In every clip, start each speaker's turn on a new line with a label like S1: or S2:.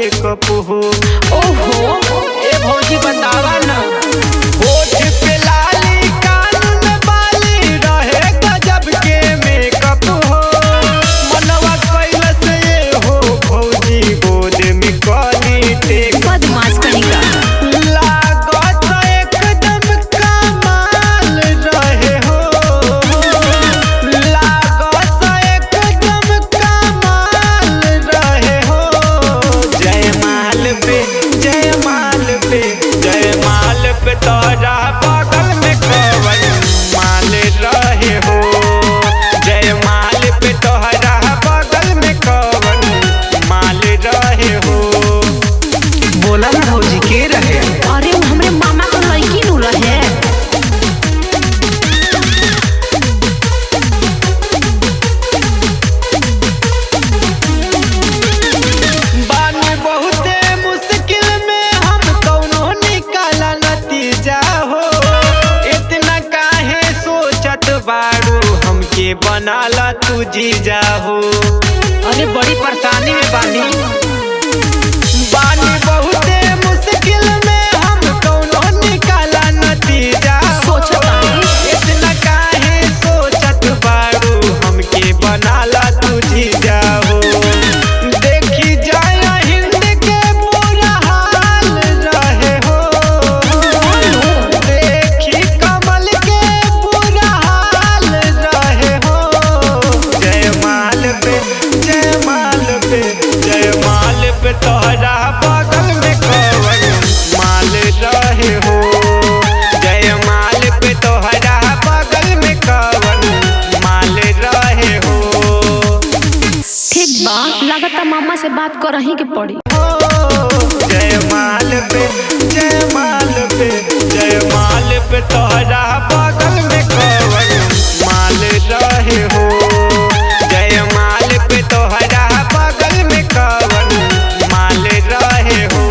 S1: Makeup हो।
S2: ओहो
S1: ए भौजी बतावा ना, होठ पे लाली कान में बाली रहे गजब के मेकअप हो। मनवा कैलस ये हो भौजी गोद में कली टेक।
S2: बदमाश कहीं का
S1: लागत एकदम कमाल रहे हो, लागत एकदम कमाल रहे हो। जयमाल पे जयमाल पे जयमाल पे तोरा बगल में कवन माल रहे हो। जयमाल पे तोहरा बगल में कवन माल रहे हो। बोला ना भौजी के रहे?
S2: अरे वो हमरे मामा का लड़की नु रहे।
S1: बानी बहुते मुश्किल में हम कौनो निकाला नतीजा हो। इतना काहे सोचत बारू हमके बनाला तू जीजा हो। अरे बड़ी परेशानी में बानी बहुते मुश्किल में हम कौनो निकाला नतीजा हो। इतना काहे सोचत बारू हमके बनाला तू जीजा हो। देखी जाया हिंद के बुरा हाल रहे हो, देखी कमल के बुरा हाल रहे हो। जयमाल पे जयमाल पे जयमाल पे तोहरा बगल में कवन माल रहे हो। जयमाल पे तोहरा बगल में कवन माल रहे हो।
S2: ठीक बा, लागता मामा से बात करही के पड़ी।
S1: जयमाल पे जयमाल पे जयमाल पे तोहरा बगल में कवन माल रहे हो। जयमाल पे तोहरा बगल में कवन माल रहे हो।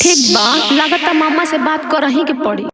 S2: ठीक बा, लागता मामा से बात करही के पड़ी।